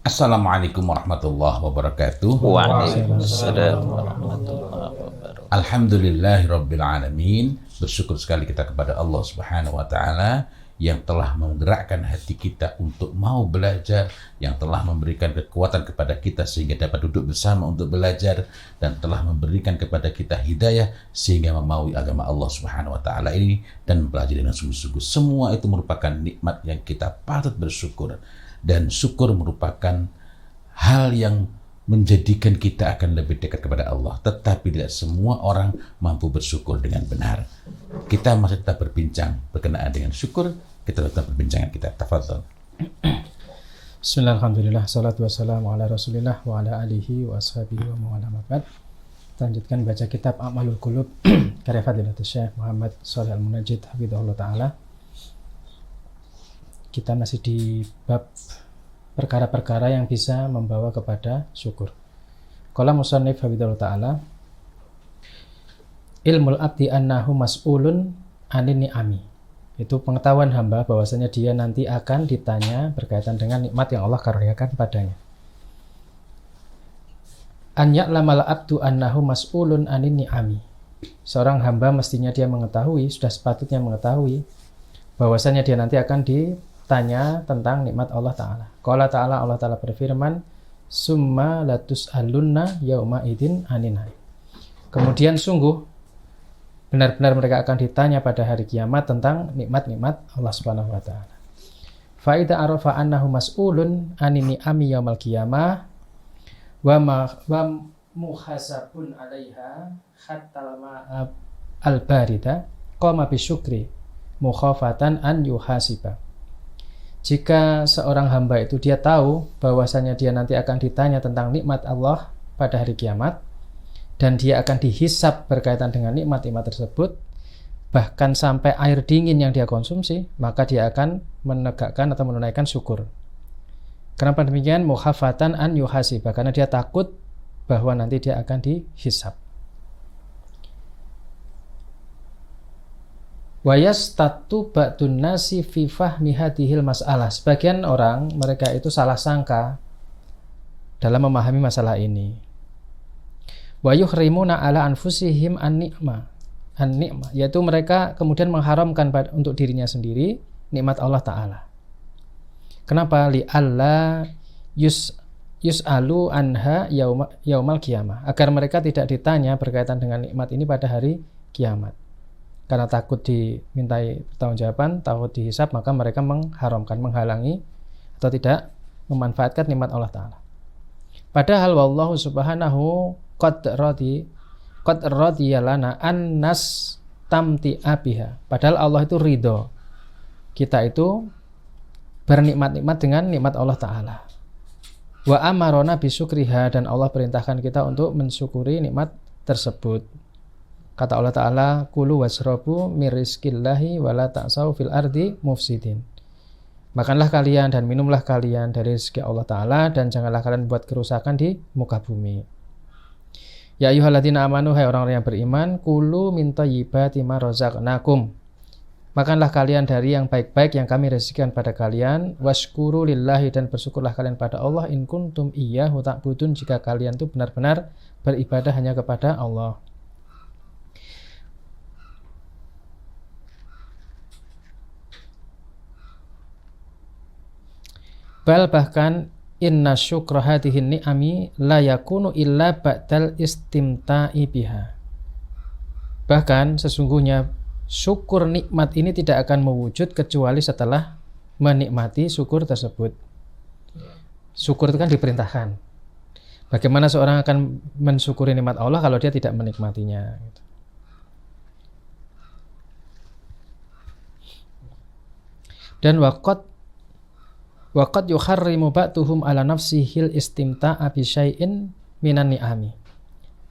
Assalamualaikum warahmatullahi wabarakatuh. Waalaikumsalam warahmatullahi wabarakatuh. Alhamdulillahirabbil alamin. Bersyukur sekali kita kepada Allah Subhanahu wa taala yang telah menggerakkan hati kita untuk mau belajar, yang telah memberikan kekuatan kepada kita sehingga dapat duduk bersama untuk belajar, dan telah memberikan kepada kita hidayah sehingga memaui agama Allah Subhanahu wa taala ini dan mempelajari dengan sungguh-sungguh. Semua itu merupakan nikmat yang kita patut bersyukur, dan syukur merupakan hal yang menjadikan kita akan lebih dekat kepada Allah. Tetapi tidak semua orang mampu bersyukur dengan benar. Kita masih tetap berbincang berkenaan dengan syukur. Kita tetap perbincangan kita. Tafadhol. Bismillahirrahmanirrahim. Salatu wassalamu ala Rasulillah wa ala alihi wa ashabihi wa mawala mabad. Kita lanjutkan baca kitab A'malul Qulub karya Fadilatul Syekh Muhammad Shalih Al-Munajjid hafizahullah taala. Kita masih di bab perkara-perkara yang bisa membawa kepada syukur. Qala musannif hafizahullah taala, ilmul abdi annahu mas'ulun anin ni'ami. Itu pengetahuan hamba bahwasanya dia nanti akan ditanya berkaitan dengan nikmat yang Allah karuniakan padanya. An ya'lamal abdu annahu mas'ulun anin ni'ami. Seorang hamba mestinya dia mengetahui, sudah sepatutnya mengetahui bahwasanya dia nanti akan ditanya tentang nikmat Allah Ta'ala. Qala Ta'ala, Allah Ta'ala berfirman, summa latus'alunna yauma idin aninai. Kemudian sungguh benar-benar mereka akan ditanya pada hari kiamat tentang nikmat-nikmat Allah Subhanahu wa taala. Fa idza arafa annahu mas'ulun anini ami yaumal qiyamah wa muhasabun 'alaiha hatta al-barida qama bisyukri mukhafatan an yuhasiba. Jika seorang hamba itu dia tahu bahwasanya dia nanti akan ditanya tentang nikmat Allah pada hari kiamat, dan dia akan dihisab berkaitan dengan nikmat-nikmat tersebut, bahkan sampai air dingin yang dia konsumsi, maka dia akan menegakkan atau menunaikan syukur. Kenapa demikian? Mukhafatan an yuhasibah, karena dia takut bahwa nanti dia akan dihisab. Wa yastatu ba'dun nasi fi fahmi hadhil mas'alah. Sebagian orang mereka itu salah sangka dalam memahami masalah ini. Wa yuhrimuna ala anfusihim an-ni'ma, yaitu mereka kemudian mengharamkan untuk dirinya sendiri nikmat Allah Ta'ala. Kenapa? Li alla yus'alu anha yaumal qiyamah, agar mereka tidak ditanya berkaitan dengan nikmat ini pada hari kiamat. Karena takut dimintai pertanggungjawaban, takut dihisab, maka mereka mengharamkan, menghalangi atau tidak memanfaatkan nikmat Allah Ta'ala. Padahal wallahu subhanahu qad radiyalana annas tamti'a biha. Padahal Allah itu ridho kita itu bernikmat-nikmat dengan nikmat Allah Ta'ala. Wa amarona bisyukriha, dan Allah perintahkan kita untuk mensyukuri nikmat tersebut. Kata Allah Ta'ala, kulu wasrobu mir rizqillahi wala ta'sau fil ardi mufsidin. Makanlah kalian dan minumlah kalian dari rezeki Allah Ta'ala, dan janganlah kalian buat kerusakan di muka bumi. Ya ayyuhalladzina amanu, hai orang-orang yang beriman, kulu min thayyibati ma razaqnakum. Makanlah kalian dari yang baik-baik yang kami rezekikan pada kalian, washkuru lillahi, dan bersyukurlah kalian pada Allah, in kuntum iyyahu ta'budun, jika kalian itu benar-benar beribadah hanya kepada Allah. Bal, bahkan inna syukra hadihin ni'ami la yakunu illa ba'dal istimta'i biha. Bahkan sesungguhnya syukur nikmat ini tidak akan mewujud kecuali setelah menikmati syukur tersebut. Syukur itu kan diperintahkan. Bagaimana seorang akan mensyukuri nikmat Allah kalau dia tidak menikmatinya? Dan waqad yukharrimu ba'duhum ala nafsihil istimta'a bi syai'in minan ni'ami.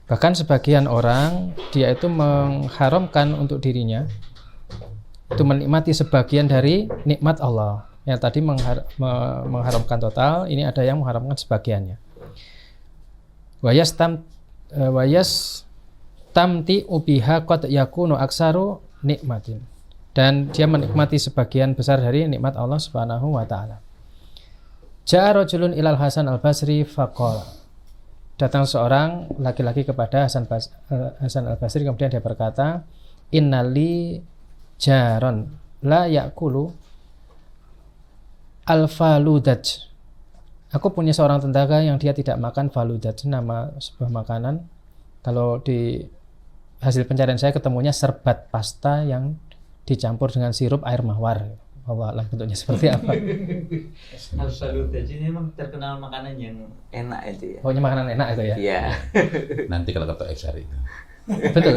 Bahkan sebagian orang dia itu mengharamkan untuk dirinya itu menikmati sebagian dari nikmat Allah. Yang tadi mengharamkan total, ini ada yang mengharamkan sebagiannya. Wa yastamti'u biha qad yakunu aksaru nikmatin. Dan dia menikmati sebagian besar dari nikmat Allah Subhanahu wa taala. Ja'a rajulun ilal Hasan al-Basri faqala. Datang seorang laki-laki kepada Hasan al-Basri, kemudian dia berkata, innali jaron la yakulu al-faludaj. Aku punya seorang tetangga yang dia tidak makan faludaj, nama sebuah makanan. Kalau di hasil pencarian saya ketemunya serbat pasta yang dicampur dengan sirup air mawar. Allah bentuknya seperti apa? Al-faludaj ini memang terkenal makanan yang enak itu ya. Pokoknya makanan enak itu ya. Iya. Nanti kalau kata cari itu. Betul.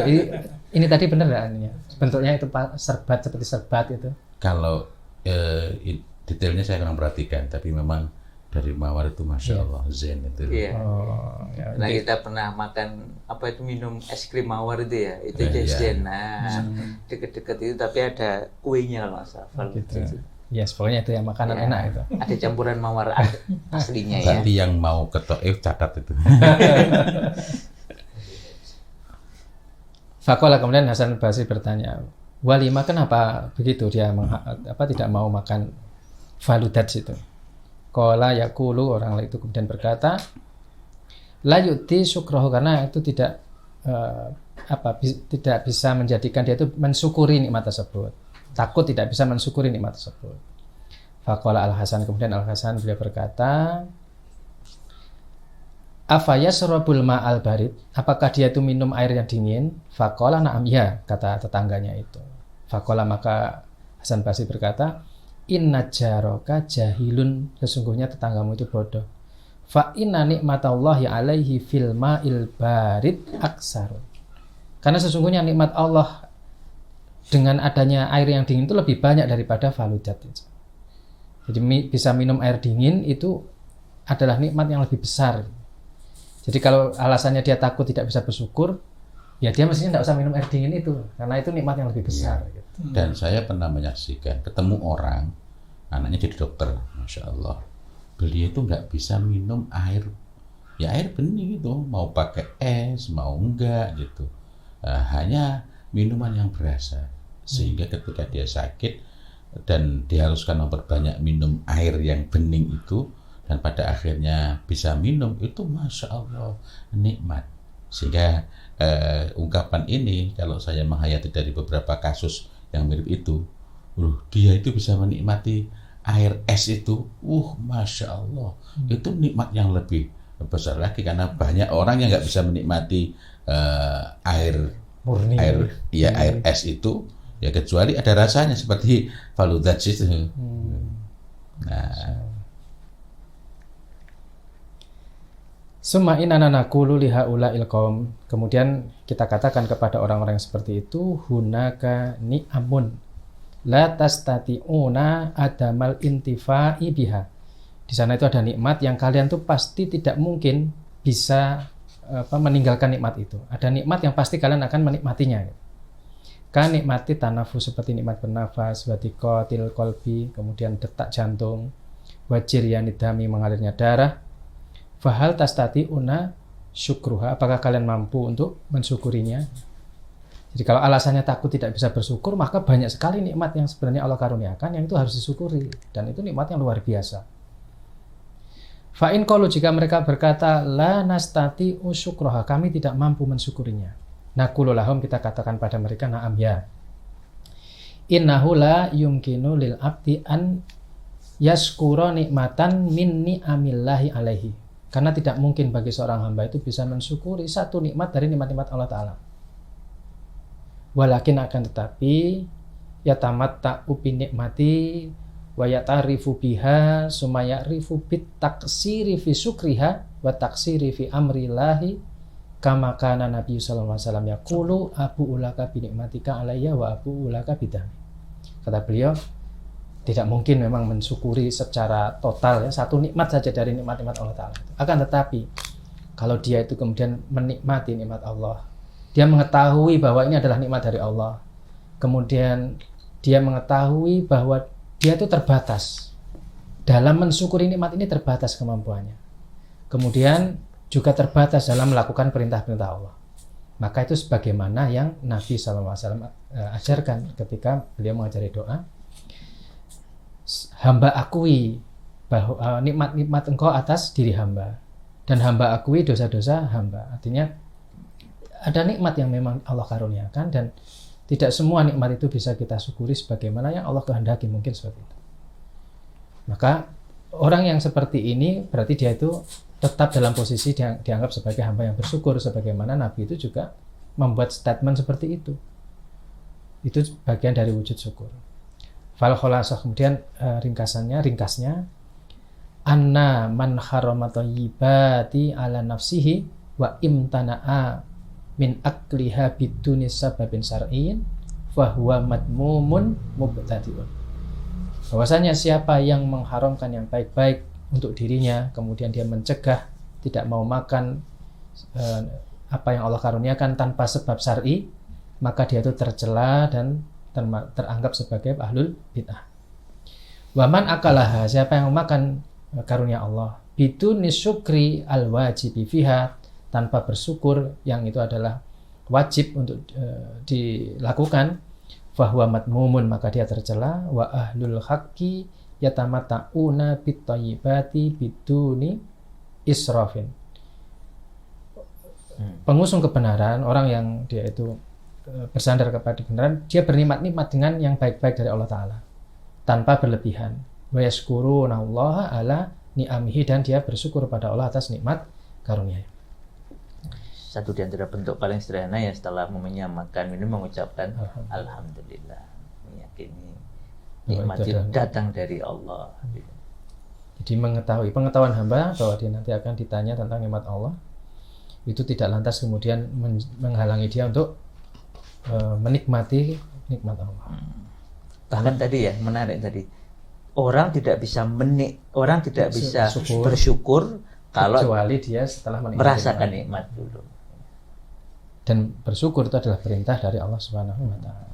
Ini tadi benar nggak ininya? Bentuknya itu serbat seperti serbat itu. Kalau detailnya saya kurang perhatikan, tapi memang dari mawar itu masya Allah zen itu. Iya. Ya, Nah kita pernah makan minum es krim mawar itu ya, itu Iya. jajan. Nah deket-deket itu tapi ada kuenya kalau nggak salah. gitu. Yes, pokoknya itu yang makanan enak itu. Ada campuran mawar aslinya ya. Berarti yang mau ke Taif catat itu. Faqala, kemudian Hasan al-Basri bertanya, walima kenapa begitu dia tidak mau makan faludaj itu? Qala yaqulu, orang itu kemudian berkata, la yu'ti syukrahu, karena itu tidak tidak bisa menjadikan dia itu mensyukuri nikmat tersebut. Takut tidak bisa mensyukuri nikmat tersebut. Faqala al-Hasan, kemudian al-Hasan beliau berkata, afayasrabul ma'al barid, apakah dia itu minum air yang dingin? Faqala na'am, ya, kata tetangganya itu. Faqala, maka Hasan Basri berkata, inna jaraka jahilun, sesungguhnya tetanggamu itu bodoh. Fa inna nikmatallahi alaihi fil ma'il barid aksar. Karena sesungguhnya nikmat Allah dengan adanya air yang dingin itu lebih banyak daripada faludaj. Jadi bisa minum air dingin itu adalah nikmat yang lebih besar. Jadi kalau alasannya dia takut tidak bisa bersyukur, ya dia mestinya tidak usah minum air dingin itu, karena itu nikmat yang lebih besar. Ya. Dan saya pernah menyaksikan, ketemu orang, anaknya jadi dokter, masya Allah, beliau itu nggak bisa minum air, ya air bening itu, mau pakai es, mau enggak gitu, hanya minuman yang berasa, sehingga ketika dia sakit dan diharuskan memperbanyak minum air yang bening itu, dan pada akhirnya bisa minum, itu masya Allah nikmat. Sehingga ungkapan ini kalau saya menghayati dari beberapa kasus yang mirip itu, dia itu bisa menikmati air es itu, masya Allah, itu nikmat yang lebih besar lagi, karena banyak orang yang nggak bisa menikmati air murni, air es itu, ya kecuali ada rasanya seperti faludaj itu. Nah, summa inana naqulu li haula'il qaum, kemudian kita katakan kepada orang-orang seperti itu, hunaka ni'amun la tastati'una adamal intifa'i biha. Di sana itu ada nikmat yang kalian tuh pasti tidak mungkin bisa meninggalkan nikmat itu. Ada nikmat yang pasti kalian akan menikmatinya. Kan nikmati tanafus, seperti nikmat bernafas, wadiqatil qalbi, kemudian detak jantung, wajiryanid dami, mengalirnya darah. Fahal tastati'una syukruha, apakah kalian mampu untuk mensyukurinya? Jadi kalau alasannya takut tidak bisa bersyukur, maka banyak sekali nikmat yang sebenarnya Allah karuniakan yang itu harus disyukuri, dan itu nikmat yang luar biasa. Fa'in qalu, jika mereka berkata la nastati'u syukruha, kami tidak mampu mensyukurinya, naqulu lahum, kita katakan pada mereka, na'am, ya, innahu la yumkinu lil abdi an yaskura nikmatan min ni'amillahi alaihi, karena tidak mungkin bagi seorang hamba itu bisa mensyukuri satu nikmat dari nikmat-nikmat Allah Ta'ala. Walakin, akan tetapi, yatamatta'u bi nikmati wa yatarifu biha summa ya'rifu bit taksiri fi syukriha wa taksiri fi amrillahi kama kana Nabi sallallahu alaihi wasallam yaqulu abu ulaka bi nikmatika alayya wa abu ulaka bidami. Kata beliau, tidak mungkin memang mensyukuri secara total ya satu nikmat saja dari nikmat-nikmat Allah Ta'ala. Akan tetapi kalau dia itu kemudian menikmati nikmat Allah, dia mengetahui bahwa ini adalah nikmat dari Allah, kemudian dia mengetahui bahwa dia itu terbatas dalam mensyukuri nikmat ini, terbatas kemampuannya, kemudian juga terbatas dalam melakukan perintah-perintah Allah, maka itu sebagaimana yang Nabi SAW ajarkan ketika beliau mengajari doa, hamba akui bahwa nikmat-nikmat engkau atas diri hamba dan hamba akui dosa-dosa hamba. Artinya ada nikmat yang memang Allah karuniakan dan tidak semua nikmat itu bisa kita syukuri sebagaimana yang Allah kehendaki, mungkin seperti itu. Maka orang yang seperti ini berarti dia itu tetap dalam posisi dianggap sebagai hamba yang bersyukur, sebagaimana Nabi itu juga membuat statement seperti itu. Itu bagian dari wujud syukur. Fal khulasah, kemudian ringkasnya anna man harrama thayyibati ala nafsihi wa imtana'a min akliha biduni sababin syar'iyyin fa huwa madmumun mubtadi'un. Bahwasanya siapa yang mengharamkan yang baik-baik untuk dirinya, kemudian dia mencegah tidak mau makan apa yang Allah karuniakan tanpa sebab syar'i, maka dia itu tercela dan teranggap sebagai ahlul bid'ah. Waman akalaha, siapa yang memakan karunia Allah biduni syukri al-wajibi fiha, tanpa bersyukur yang itu adalah wajib untuk dilakukan, fahuwa madmumun, maka dia tercela. Wa ahlul haqqi yatamatta'una bit-thayyibati biduni israfin. Pengusung kebenaran, orang yang dia itu bersandar kepada kebenaran, dia bernikmat-nikmat dengan yang baik-baik dari Allah Ta'ala tanpa berlebihan. Wa yashkurunallaha ala ni'amihi, dan dia bersyukur pada Allah atas nikmat karunia. Satu di antara bentuk paling sederhana ya setelah makan minum mengucapkan alhamdulillah, meyakini nikmat itu datang dari Allah. Jadi pengetahuan hamba bahwa dia nanti akan ditanya tentang nikmat Allah, itu tidak lantas kemudian menghalangi dia untuk menikmati nikmat Allah. Bahkan tadi ya menarik tadi, orang tidak bisa syukur, bersyukur kalau kecuali dia setelah merasakan nikmat dulu. Dan bersyukur itu adalah perintah dari Allah Subhanahu wa Ta'ala.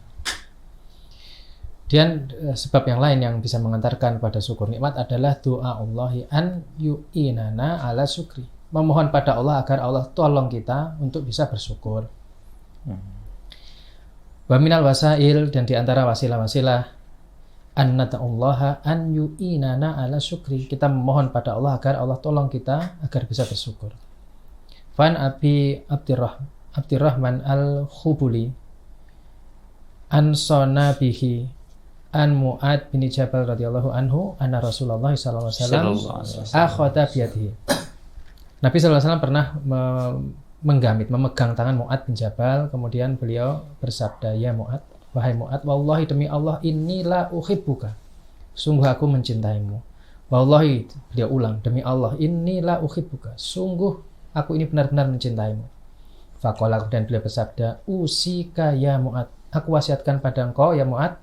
Dan sebab yang lain yang bisa mengantarkan pada syukur nikmat adalah doa Allahi an yu'inana ala syukri, memohon pada Allah agar Allah tolong kita untuk bisa bersyukur. Wa minal wasail, dan diantara wasilah-wasilah an nata'ullaha an yu'inana ala syukri, kita memohon pada Allah agar Allah tolong kita agar bisa bersyukur. Fan Abi Abdirrahman al-Khubuli an Sonabihi an Mu'ad bin Jabal radhiyallahu anhu anna Rasulullah sallallahu alaihi wasallam akhadha biyadihi. Nabi sallallahu alaihi wasallam pernah memegang tangan Mu'ad bin Jabal, kemudian beliau bersabda, ya Mu'ad, wahai Mu'ad, wallahi demi Allah, innila uhibbuka, sungguh aku mencintaimu. Wallahi, beliau ulang, demi Allah, innila uhibbuka, sungguh aku ini benar-benar mencintaimu. Faqala, dan beliau bersabda, usika ya Mu'ad, aku wasiatkan pada engkau ya Mu'ad,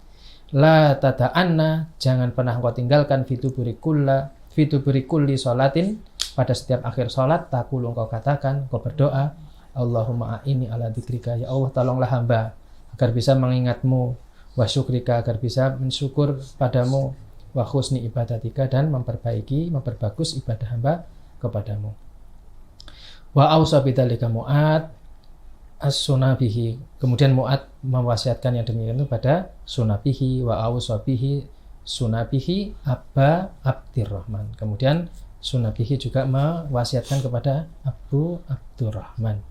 la tata'anna, jangan pernah engkau tinggalkan fituburi kulli sholatin, pada setiap akhir sholat, takulu engkau katakan, engkau berdoa, Allahumma a'ini ala dzikrika, ya Allah tolonglah hamba agar bisa mengingatmu, wa syukrika, agar bisa mensyukur padamu, wa husni ibadatika, dan memperbagus ibadah hamba kepadamu. Wa ausa bidzalika Mu'ad as-Sunabihi, kemudian Mu'ad mewasiatkan yang demikian itu pada Sunabihi, wa ausa bihi Sunabihi Aba Abdirrahman, kemudian Sunabihi juga mewasiatkan kepada Abu Abdurrahman.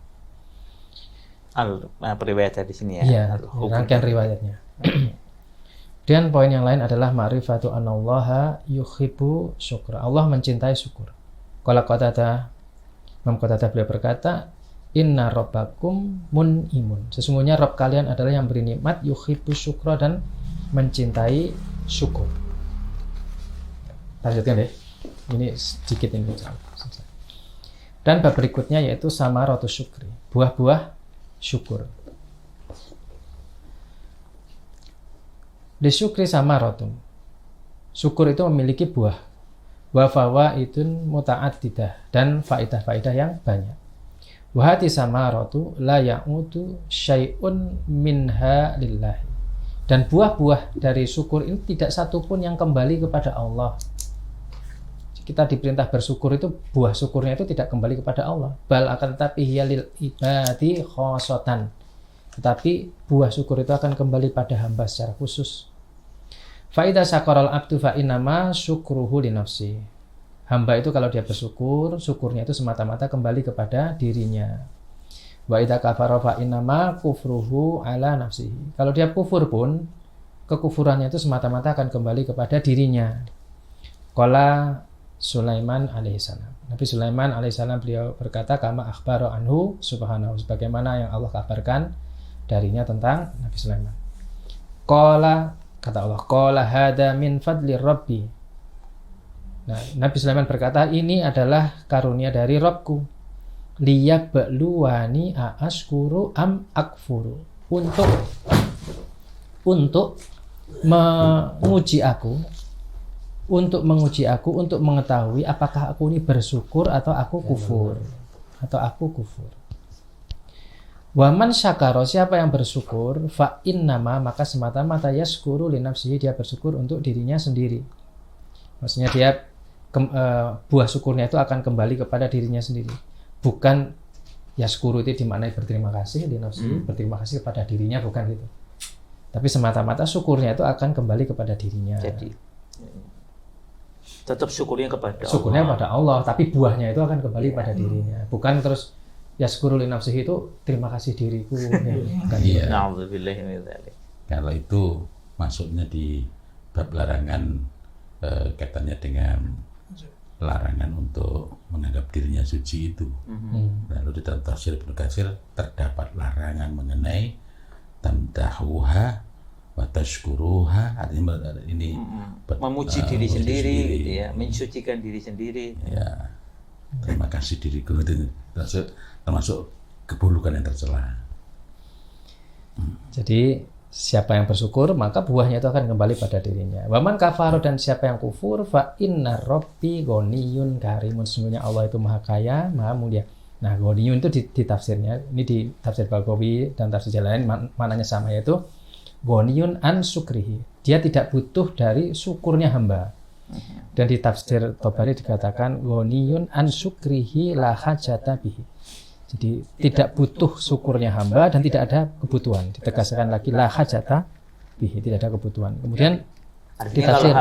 Riwayat di sini ya. Iya, rangkaian riwayatnya. Dan poin yang lain adalah ma'rifatu anallaha yuhibbu syukra. Allah mencintai syukur. Qala Qatadah, Imam Qatadah beliau berkata, inna rabbakum mun'imun. Sesungguhnya Rabb kalian adalah yang beri nikmat, yuhibbu syukra, dan mencintai syukur. Lanjutkan deh. Ini sedikit ini. Dan bab berikutnya yaitu samaratu syukri, buah-buah syukur. Lisyukri samaratun, syukur itu memiliki buah, wa fawaidun muta'addidah, dan faidah-faidah yang banyak. Wa hati samaratu la ya'udu syai'un minha lillahi, dan buah-buah dari syukur ini tidak satu pun yang kembali kepada Allah. Kita diperintah bersyukur, itu buah syukurnya itu tidak kembali kepada Allah, bal akan tetapi hiyalil ibadi khosotan, tetapi buah syukur itu akan kembali pada hamba secara khusus. Fa idza syakara al-'abdu fa innama syukruhu li nafsi. Hamba itu kalau dia bersyukur, syukurnya itu semata-mata kembali kepada dirinya. Wa idza kafara fa innama kufruhu ala nafsihi. Kalau dia kufur pun, kekufurannya itu semata-mata akan kembali kepada dirinya. Qala Sulaiman alaihissalam. Nabi Sulaiman alaihissalam beliau berkata, kama akhbara anhu subhanahu, sebagaimana yang Allah kabarkan darinya tentang Nabi Sulaiman. Qala, kata Allah, qala hada min fadli rabbi. Nah, Nabi Sulaiman berkata, ini adalah karunia dari Rabbku. Liyabluwani a'ashkuru am akfuru. Untuk menguji aku, untuk mengetahui apakah aku ini bersyukur atau aku kufur. Wa man syakara, siapa yang bersyukur, fa innama, maka semata-mata yashkuru li nafsihi, dia bersyukur untuk dirinya sendiri. Maksudnya dia buah syukurnya itu akan kembali kepada dirinya sendiri. Bukan yashkuru itu dimaknai berterima kasih li nafsihi, berterima kasih kepada dirinya, bukan gitu. Tapi semata-mata syukurnya itu akan kembali kepada dirinya. Jadi tetap syukurnya kepada Allah, tapi buahnya itu akan kembali pada dirinya. Bukan terus yashkuru li nafsihi itu terima kasih diriku. Iya. Na'udzubillahi min dzalik. Kalau itu masuknya di bab larangan kaitannya dengan larangan untuk menganggap dirinya suci itu. Lalu di dalam tafsir Ibnu Katsir terdapat larangan mengenai tamdahuha wa tashkuruha, artinya ini memuji diri sendiri, gitu ya, mensucikan diri sendiri. Ya, terima kasih diriku, itu termasuk keburukan yang tercela. Jadi siapa yang bersyukur maka buahnya itu akan kembali pada dirinya. Waman kafaro, dan siapa yang kufur, fa inna rabbi ghaniyun karimun, sesungguhnya Allah itu maha kaya, maha mulia. Nah, ghaniyun itu di tafsirnya, ini di tafsir Baghawi dan tafsir lain maknanya sama, yaitu ghaniyun an sukrihi, dia tidak butuh dari syukurnya hamba. Dan di tafsir Tabari dikatakan ghaniyun an sukrihi la hajata bihi, jadi tidak butuh syukurnya hamba dan tidak ada kebutuhan. Ditegaskan lagi la hajata bihi, tidak ada kebutuhan. Kemudian artinya kalau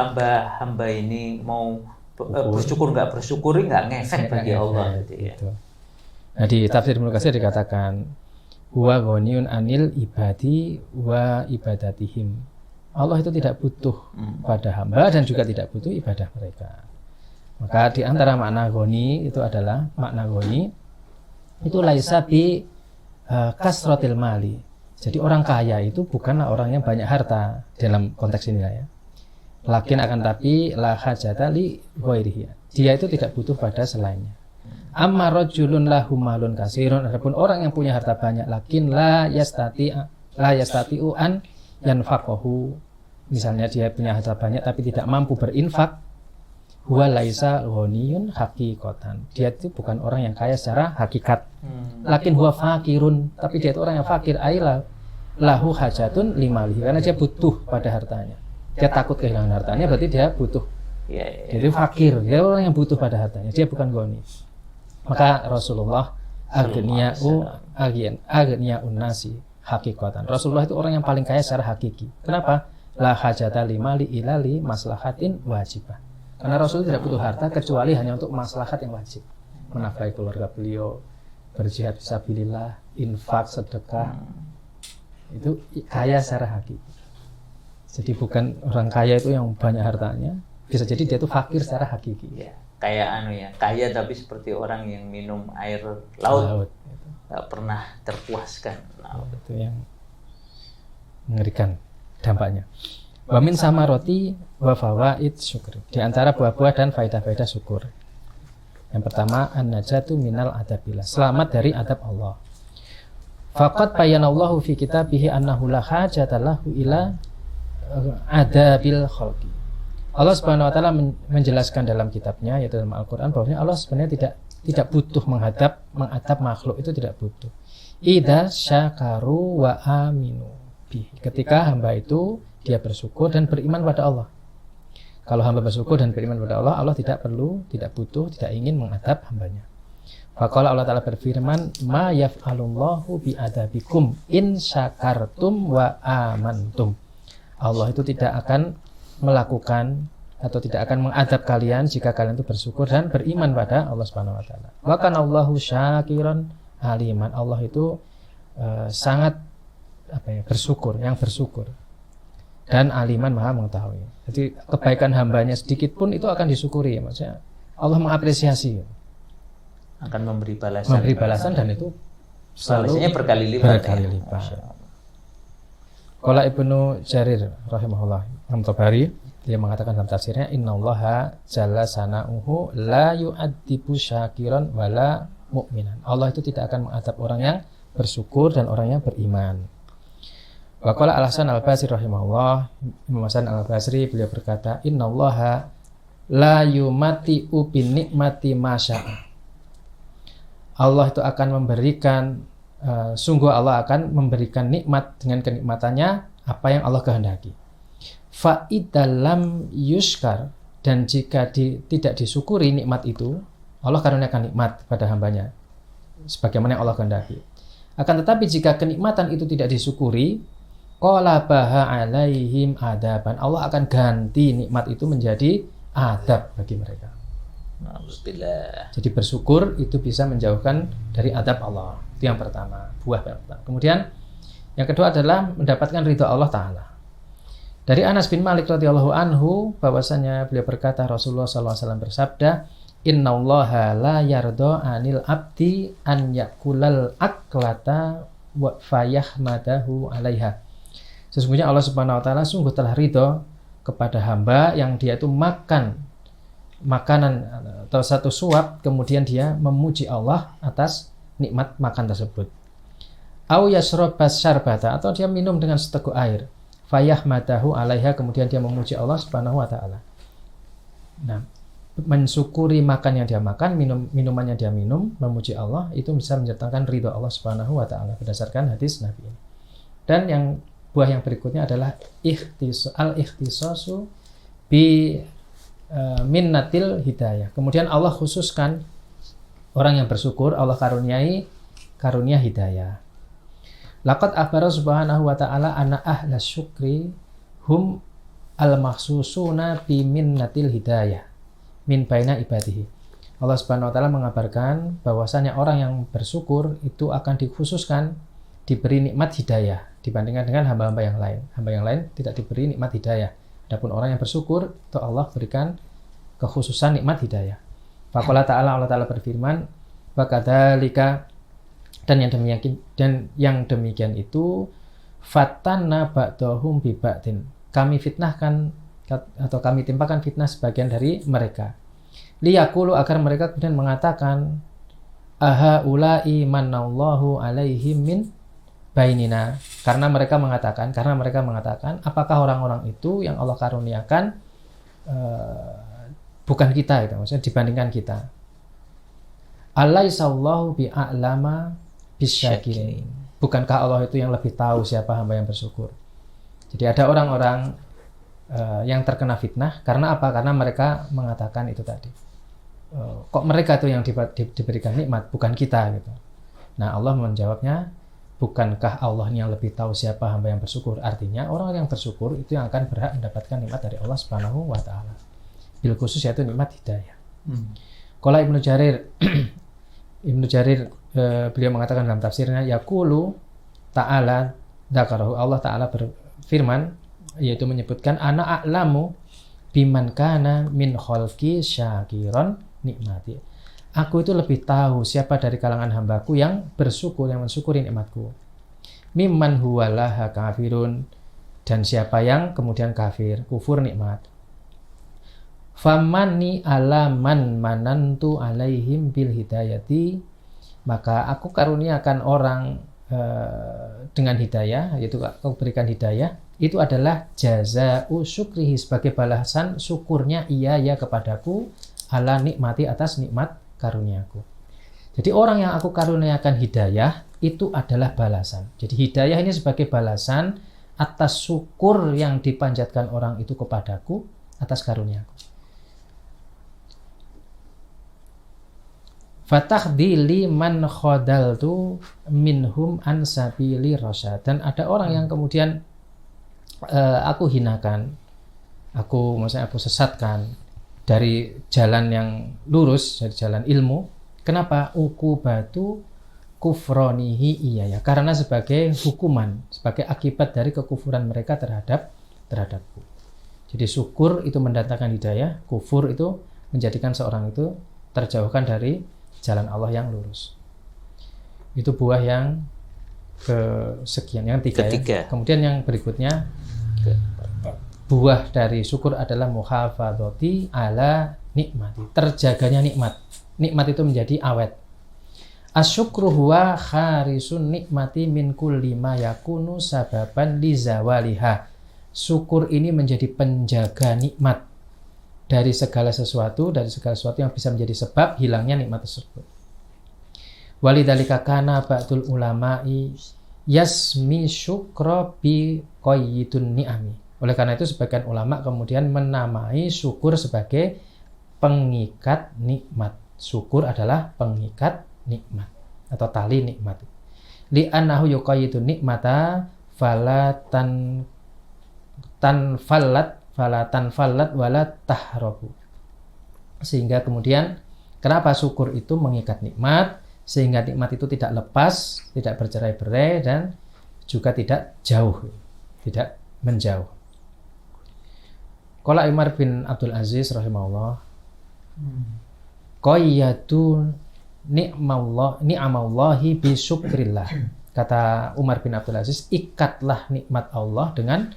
hamba ini mau bersyukur nggak bersyukur nggak ngefek bagi Allah gitu ya. Nah, di tafsir Ibnu Katsir dikatakan huwa ghaniyun anil ibadi wa ibadatihim. Allah itu tidak butuh pada hamba dan juga tidak butuh ibadah mereka. Maka di antara makna ghani itu adalah makna ghani itu laisa bi kasratil mali. Jadi orang kaya itu bukanlah orang yang banyak harta dalam konteks ini ya. Lakin akan tapi la hajata li ghairihi. Dia itu tidak butuh pada selainnya. Amma rajulun lahu malun katsirun, adapun orang yang punya harta banyak lakin la yastati'u an yanfaqahu. Misalnya dia punya harta banyak tapi tidak mampu berinfak, huwa laisa ghaniyun haqiqatan. Dia itu bukan orang yang kaya secara hakikat. Lakin huwa fakirun, tapi dia itu orang yang fakir, ailah lahu hajatun limalihi, karena dia butuh pada hartanya. Dia takut kehilangan hartanya, berarti dia butuh. Jadi fakir, dia orang yang butuh pada hartanya, dia bukan ghani. Maka Rasulullah aghniya'un nasi haqiqatan. Rasulullah itu orang yang paling kaya secara hakiki. Kenapa? La hajata limali ilali maslahatin wajibah. Karena Rasul tidak butuh harta kecuali hanya untuk maslahat yang wajib. Menafkahi keluarga beliau, berjihad fisabilillah, infak, sedekah. Itu kaya secara hakiki. Jadi bukan orang kaya itu yang banyak hartanya, bisa jadi dia itu fakir secara hakiki. Ya, kaya tapi seperti orang yang minum air laut. Nggak pernah terpuaskan. Itu yang mengerikan dampaknya. Wa min samaroti wa fawaid syukur. Di antara buah-buah dan faedah-faedah syukur. Yang pertama, an-najatu minal adabillah. Selamat dari adab Allah. Faqad bayanallahu fi kitabihi annahu la hajata lahu ila adabil khalqi. Allah Subhanahu wa taala menjelaskan dalam kitabnya, yaitu dalam Al-Qur'an, bahwa Allah sebenarnya tidak butuh mengadab makhluk, itu tidak butuh. Idza syakaru wa aminu bi. Ketika hamba itu dia bersyukur dan beriman pada Allah. Kalau hamba bersyukur dan beriman pada Allah, Allah tidak butuh, tidak ingin mengadab hambanya. Faqala, Allah Ta'ala berfirman, ma yaf'alullahu bi adabikum in syakartum wa amantum. Allah itu tidak akan melakukan atau tidak akan mengadab kalian jika kalian itu bersyukur dan beriman pada Allah Subhanahu wa taala. Wa kana Allahu syakiran aliman. Allah itu sangat bersyukur, yang bersyukur. Dan aliman maha mengetahui. Jadi kebaikan hambanya sedikit pun itu akan disyukuri, maksudnya Allah mengapresiasi. Akan memberi balasan. Memberi balasan dan itu selalu berkali lipat. Qala Ibnu Jarir rahimahullah Tabari, dia mengatakan dalam tafsirnya, innallaha jalla sana'uhu la yu'adzibu syakiran wala mu'minan. Allah itu tidak akan mengadab orang yang bersyukur dan orang yang beriman. Wa qala Al-Hasan Al-Basri rahimahullah, Imam Hasan Al-Basri beliau berkata, innallaha la yumati'u bin nikmati ma syaa. Allah itu akan memberikan sungguh Allah akan memberikan nikmat dengan kenikmatannya apa yang Allah kehendaki. Fa idalam yuskar, dan jika tidak disyukuri nikmat itu, Allah karuniakan nikmat pada hambanya sebagaimana yang Allah kehendaki. Akan tetapi jika kenikmatan itu tidak disyukuri, qalabaha alaihim adaban, Allah akan ganti nikmat itu menjadi adab bagi mereka. Jadi bersyukur itu bisa menjauhkan dari adab Allah. Itu yang pertama, buah pertama. Kemudian yang kedua adalah mendapatkan ridha Allah Ta'ala. Dari Anas bin Malik radhiyallahu anhu bahwasanya beliau berkata, Rasulullah SAW bersabda, innallaha la yardo anil abdi an yakulal aklata wa fayahmadahu alaiha. Sesungguhnya Allah Subhanahu wa taala sungguh telah ridho kepada hamba yang dia itu makan makanan atau satu suap kemudian dia memuji Allah atas nikmat makan tersebut. Au yashrabas syarbata, atau dia minum dengan seteguk air. Fayahmadahu alaiha, kemudian dia memuji Allah Subhanahu wa taala. Nah, mensyukuri makan yang dia makan, minuman yang dia minum, memuji Allah, itu bisa mendatangkan ridha Allah Subhanahu wa taala berdasarkan hadis Nabi ini. Dan yang buah yang berikutnya adalah al-ikhtisasu bi minnatil hidayah. Kemudian Allah khususkan orang yang bersyukur, Allah karuniai karunia hidayah. Laqad akhbara subhanahu wa ta'ala anna ahla syukri hum al-makhsusuna bi minnatil hidayah min baina ibadihi. Allah Subhanahu wa taala mengabarkan bahwasanya orang yang bersyukur itu akan dikhususkan diberi nikmat hidayah dibandingkan dengan hamba-hamba yang lain. Hamba yang lain tidak diberi nikmat hidayah. Adapun orang yang bersyukur itu Allah berikan kekhususan nikmat hidayah. Faqala ta'ala, Allah Ta'ala berfirman, wa kadzalika, dan yang demikian itu fatanna ba'dahum bi ba'din. Kami fitnahkan atau kami timpakan fitnah sebagian dari mereka. Liyaqulu, agar mereka kemudian mengatakan, aha ulai manallahu alaihim min bainina, karena mereka mengatakan apakah orang-orang itu yang Allah karuniakan bukan kita, itu maksudnya dibandingkan kita. Alaisallahu bi'a'lama bisyakirin, bukankah Allah itu yang lebih tahu siapa hamba yang bersyukur. Jadi ada orang-orang yang terkena fitnah karena apa? Karena mereka mengatakan itu tadi, kok mereka itu yang diberikan nikmat, bukan kita gitu. Nah, Allah menjawabnya, bukankah Allah yang lebih tahu siapa hamba yang bersyukur? Artinya orang yang bersyukur itu yang akan berhak mendapatkan nikmat dari Allah Subhanahu wa taala. Bil khusus yaitu nikmat hidayah. Qala Ibnu Jarir beliau mengatakan dalam tafsirnya, yaqulu ta'ala dzakarahu, Allah Ta'ala berfirman, yaitu menyebutkan ana a'lamu biman kana min khalqi syakiran nikmati. Aku itu lebih tahu siapa dari kalangan hambaku yang bersyukur, yang mensyukuri nikmatku. Mimman huwalaha kafirun, dan siapa yang kemudian kafir, kufur nikmat. Famani ala man manantu alaihim bil hidayati, maka aku karuniakan orang dengan hidayah, yaitu aku berikan hidayah, itu adalah jaza'u syukrihi, sebagai balasan syukurnya ia ya kepadaku, ala nikmati, atas nikmat karuniaku. Jadi orang yang aku karuniakan hidayah itu adalah balasan. Jadi hidayah ini sebagai balasan atas syukur yang dipanjatkan orang itu kepadaku atas karuniaku. Fatahdi man khadaltu minhum an sabili rasyad, dan ada orang yang kemudian aku hinakan maksudnya aku sesatkan dari jalan yang lurus, dari jalan ilmu. Kenapa? Uqubatu kufronihi iya ya, karena sebagai hukuman, sebagai akibat dari kekufuran mereka terhadapku. Jadi syukur itu mendatangkan hidayah, kufur itu menjadikan seorang itu terjauhkan dari jalan Allah yang lurus. Itu buah yang kesekian, yang ketiga. Ya. Kemudian yang berikutnya, buah dari syukur adalah muhafadzati ala nikmati, terjaganya nikmat. Nikmat itu menjadi awet. Asyukru huwa kharisun nikmati min kulli ma yakunu sababan li zawaliha. Syukur ini menjadi penjaga nikmat dari segala sesuatu yang bisa menjadi sebab hilangnya nikmat tersebut. Walidzalika kana ba'dul ulama'i yasmi syukra bi qayyidun ni'ami. Oleh karena itu sebagian ulama kemudian menamai syukur sebagai pengikat nikmat. Syukur adalah pengikat nikmat atau tali nikmat. Li'annahu yuqayyidu nikmata fala tanfallat wala tahrabu. Sehingga kemudian kenapa syukur itu mengikat nikmat, sehingga nikmat itu tidak lepas, tidak bercerai-berai, dan juga tidak jauh, tidak menjauh. Qala Umar bin Abdul Aziz rahimahullah, qayyatu ni'amallahi bi syukrillah. Kata Umar bin Abdul Aziz, ikatlah nikmat Allah dengan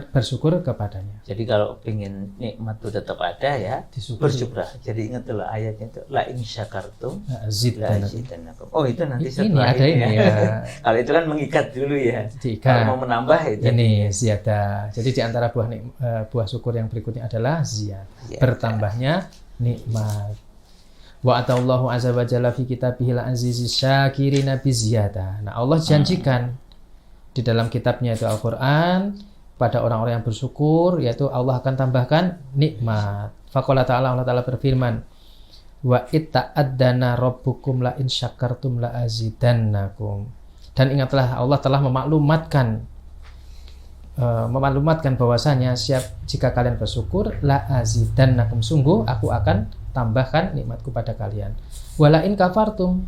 bersyukur kepadanya. Jadi kalau ingin nikmat itu tetap ada ya, bersyukur. Jadi ingatlah ayatnya itu, la in syakartum la azidannakum. Oh itu nanti setelah ada ini ya. Kalau itu kan mengikat dulu ya. Kalau mau menambah itu. Ini ziyadah. Jadi di antara buah syukur yang berikutnya adalah ziyadah. Bertambahnya nikmat. Wa atallahu azza wa jalla fi kitabihil azizi syakirina bi ziyadah. Nah, Allah janjikan di dalam kitabnya itu Al-Qur'an pada orang-orang yang bersyukur, yaitu Allah akan tambahkan nikmat. Faqala ta'ala, Allah Ta'ala berfirman, wa itta'addana rabbukum la in syakartum la azidannakum. Dan ingatlah, Allah telah memaklumatkan bahwasanya jika kalian bersyukur la azidannakum, sungguh aku akan tambahkan nikmatku pada kalian. Wala in kafartum,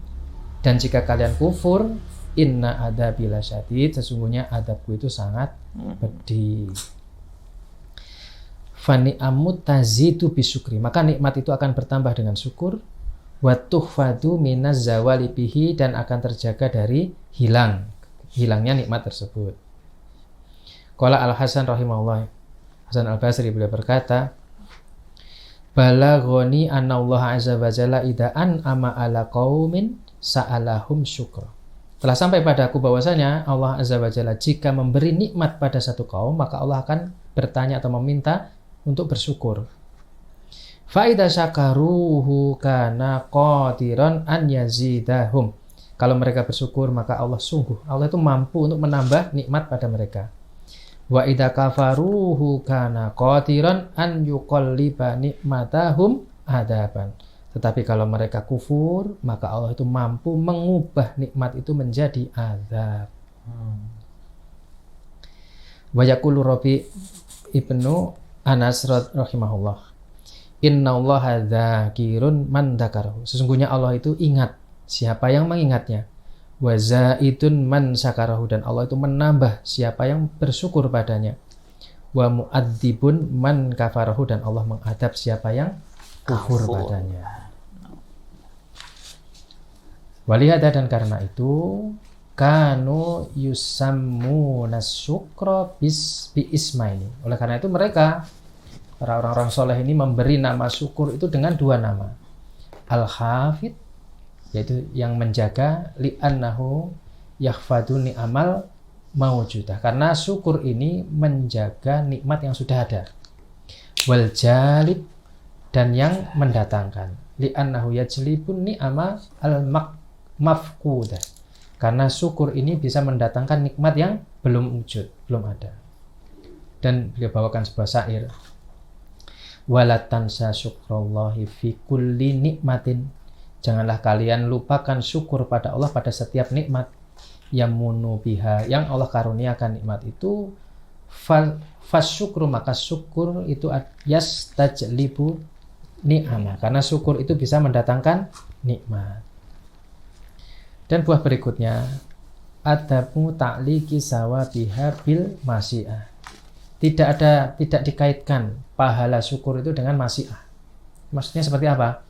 dan jika kalian kufur, inna adzabi lasyadid, sesungguhnya adabku itu sangat pedih. Fani amut tazidu bisyukri, maka nikmat itu akan bertambah dengan syukur. Wa tuhfadu minaz zawali bihi, dan akan terjaga dari hilangnya nikmat tersebut. Qala Al-Hasan rahimahullah, Hasan Al-Basri beliau berkata, balaghani anna Allah azza wa jalla idza an'ama ala qaumin sa'alahum syukra. Telah sampai padaku bahwasanya Allah azza wa jalla jika memberi nikmat pada satu kaum, maka Allah akan bertanya atau meminta untuk bersyukur. Fa idza syakaruhu kana qadiran an yazidahum. Kalau mereka bersyukur, maka Allah itu mampu untuk menambah nikmat pada mereka. Wa idza kafaruhu kana qadiran an yuqalliba nikmatahum adaban. Tetapi kalau mereka kufur, maka Allah itu mampu mengubah nikmat itu menjadi azab. Wa yaqulu Rabi ibnu Anas rahimahullah, innallaha dzakirun man dzakarahu. Sesungguhnya Allah itu ingat siapa yang mengingatnya. Wa zaidun man syakarahu, dan Allah itu menambah siapa yang bersyukur padanya. Wa mu'adzibun man kafarahu, dan Allah mengadab siapa yang kufur padanya. Walihada, dan karena itu kanu yusammuna syukra bi ismaini. Oleh karena itu mereka, para orang-orang soleh ini memberi nama syukur itu dengan dua nama. Al-Hafid, yaitu yang menjaga, li'annahu yakhfadu ni'amal mawjudah, karena syukur ini menjaga nikmat yang sudah ada. Wal jalib, dan yang mendatangkan, li'annahu yajlibun ni'ama al-mafqudah, karena syukur ini bisa mendatangkan nikmat yang belum wujud, belum ada. Dan beliau bawakan sebuah syair, wala tansa syukrallahi fi kulli nikmatin, janganlah kalian lupakan syukur pada Allah pada setiap nikmat, yamunu biha, yang Allah karuniakan nikmat itu, Fasyukru, maka syukur itu yastajlibu ni'amah, karena syukur itu bisa mendatangkan nikmat. Dan buah berikutnya, adabu ta'liqi sawabiha bil masyiah. Tidak dikaitkan pahala syukur itu dengan masyiah. Maksudnya seperti apa?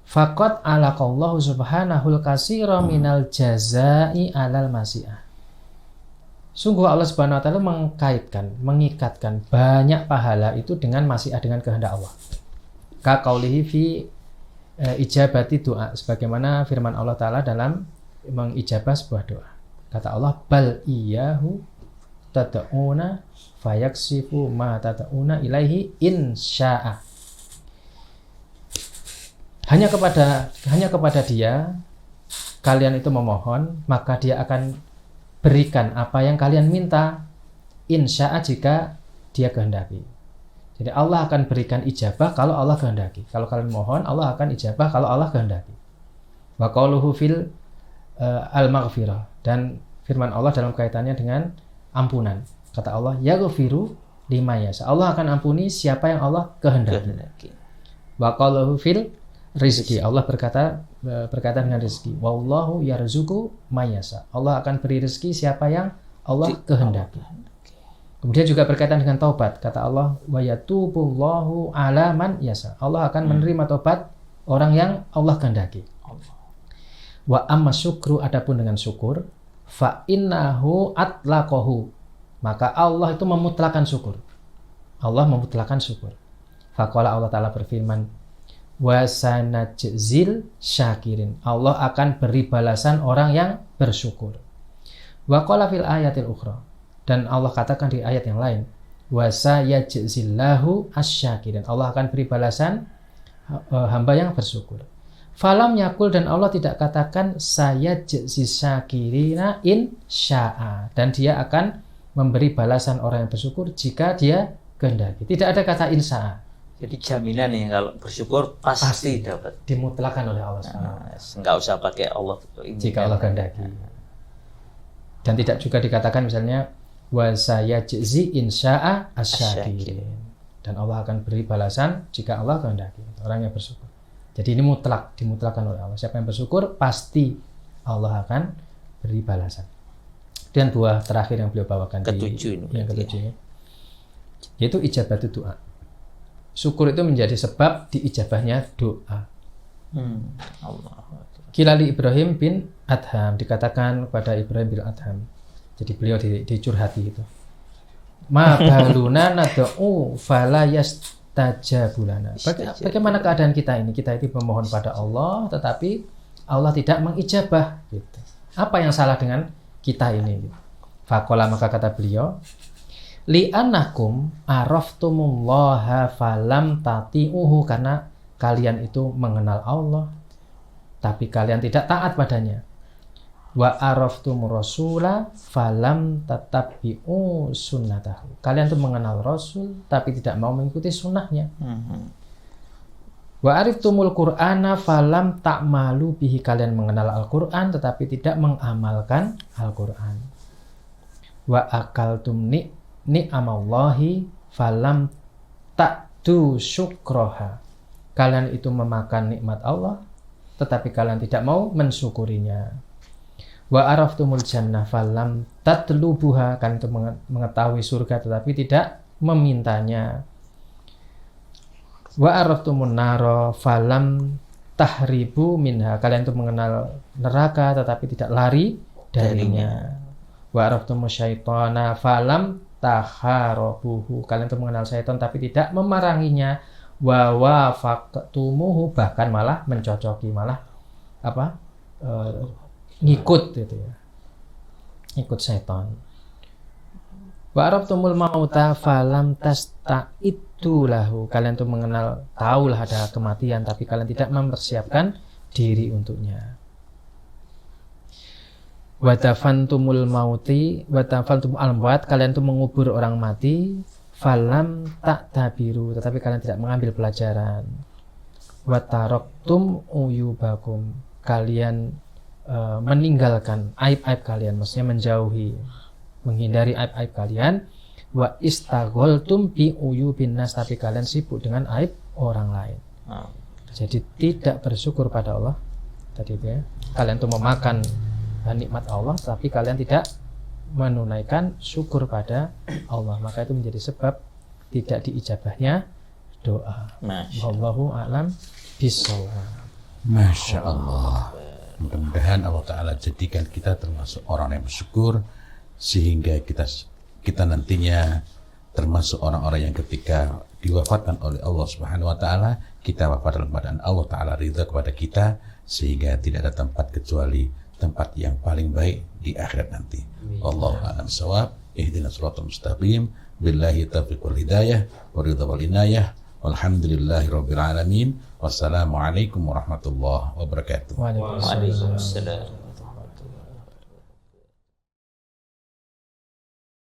Faqad alaqallahu subhanahul katsira minal jazai alal masyiah. Sungguh Allah Subhanahu wa taala mengikatkan banyak pahala itu dengan masyiah, dengan kehendak Allah. Ka qaulihi fi ijabati doa, sebagaimana firman Allah taala dalam mengijabah sebuah doa. Kata Allah, bal iyahu tad'una fayaksifu ma tad'una ilaihi insya'a. Hanya kepada Dia kalian itu memohon, maka Dia akan berikan apa yang kalian minta, insya'a, jika Dia kehendaki. Jadi Allah akan berikan ijabah kalau Allah kehendaki. Kalau kalian mohon, Allah akan ijabah kalau Allah kehendaki. Wa qauluhu fil al-maghfirah, dan firman Allah dalam kaitannya dengan ampunan. Kata Allah, yaghfiru liman yasha. Allah akan ampuni siapa yang Allah kehendaki. Wa qauluhu fil rizki, Allah berkata dengan rezeki. Wallahu yarzuqu mayasa. Allah akan beri rezeki siapa yang Allah kehendaki. Kemudian juga berkaitan dengan taubat. Kata Allah, wa yatubullahu ala man yasa. Allah akan menerima taubat orang yang Allah kehendaki. Wa amma syukru, adapun dengan syukur, fa innahu atlaqahu, maka Allah itu memutlakan syukur. Allah memutlakan syukur. Faqala, Allah Ta'ala berfirman, wa sanajzil syakirin, Allah akan beri balasan orang yang bersyukur. Wa qala fil ayatil ukhra, dan Allah katakan di ayat yang lain, wa sayajzillahu asyakirin, Allah akan beri balasan hamba yang bersyukur. Falam yakul, dan Allah tidak katakan sayajzi syakirina in sya'a, dan Dia akan memberi balasan orang yang bersyukur jika Dia kehendaki. Tidak ada kata insya'a. Jadi jaminan nih kalau bersyukur pasti dapat. Dimutlakan oleh Allah SWT. Enggak usah pakai Allah jika Allah kehendaki. Dan tidak juga dikatakan misalnya wa sayajzi insya'a asyakirin, dan Allah akan beri balasan jika Allah kehendaki, orang yang bersyukur. Jadi ini dimutlakan oleh Allah. Siapa yang bersyukur pasti Allah akan beri balasan. Dan buah terakhir yang beliau bawakan ketujuh ini, yaitu ijabatu doa. Syukur itu menjadi sebab diijabahnya doa. Kilali Ibrahim bin Adham, dikatakan kepada Ibrahim bin Adham. Jadi beliau dicurhati itu. Ma baluna nad'u fala yastajabulana. Bagaimana keadaan kita ini? Kita itu memohon pada Allah, tetapi Allah tidak mengijabah. Gitu. Apa yang salah dengan kita ini? Gitu. Faqala, maka kata beliau, li'annakum araftumullaha falam tati'uhu, karena kalian itu mengenal Allah tapi kalian tidak taat padanya. Wa araftumur rasula falam tatabi'u sunnatahu, kalian itu mengenal Rasul tapi tidak mau mengikuti sunnahnya. Wa ariftumul qur'ana falam ta'malu bihi, kalian mengenal Al-Qur'an tetapi tidak mengamalkan Al-Qur'an. Wa akaltum ni'amallahi falam ta'du syukroha, kalian itu memakan nikmat Allah tetapi kalian tidak mau mensyukurinya. Wa araftumul jannah falam tatlubuha, kalian itu mengetahui surga tetapi tidak memintanya. Wa araftumun nara falam tahribu minha, kalian itu mengenal neraka tetapi tidak lari darinya. Wa araftumus syaitana falam taharobuhu, kalian itu mengenal syaitan tapi tidak memeranginya. Wa wafaqtumuhu, bahkan malah mencocoki, malah ngikut gitu ya, ngikut syaitan. Wa araftumul mauta falam tasta'iddu lahu, kalian itu mengenal, tahulah ada kematian tapi kalian tidak mempersiapkan diri untuknya. Wa tafantumul mauti wa tafantumul amwat, kalian itu mengubur orang mati, falam ta'tabiru, tetapi kalian tidak mengambil pelajaran. Wa taraktum uyubakum, kalian meninggalkan aib-aib kalian, maksudnya menjauhi menghindari aib-aib kalian. Wa istagholtum bi uyubin nas, tapi kalian sibuk dengan aib orang lain. Jadi tidak bersyukur pada Allah tadi itu ya. Kalian tuh memakan nikmat Allah tapi kalian tidak menunaikan syukur pada Allah, maka itu menjadi sebab tidak diijabahnya doa. Wallahu a'lam bishawab. Masya Allah. Mudah-mudahan Allah Ta'ala jadikan kita termasuk orang yang bersyukur, sehingga kita nantinya termasuk orang-orang yang ketika diwafatkan oleh Allah Subhanahu wa Ta'ala, kita wafat dalam keadaan Allah Ta'ala ridha kepada kita, sehingga tidak ada tempat kecuali tempat yang paling baik di akhirat nanti. Wallahu a'lam bishawab. Ihdinas siratal mustaqim. Billahi taufiq wal hidayah wa ridha wal inayah. Walhamdulillahi rabbil alamin. Wassalamualaikum warahmatullahi wabarakatuh. Waalaikumsalam. Waalaikumsalam.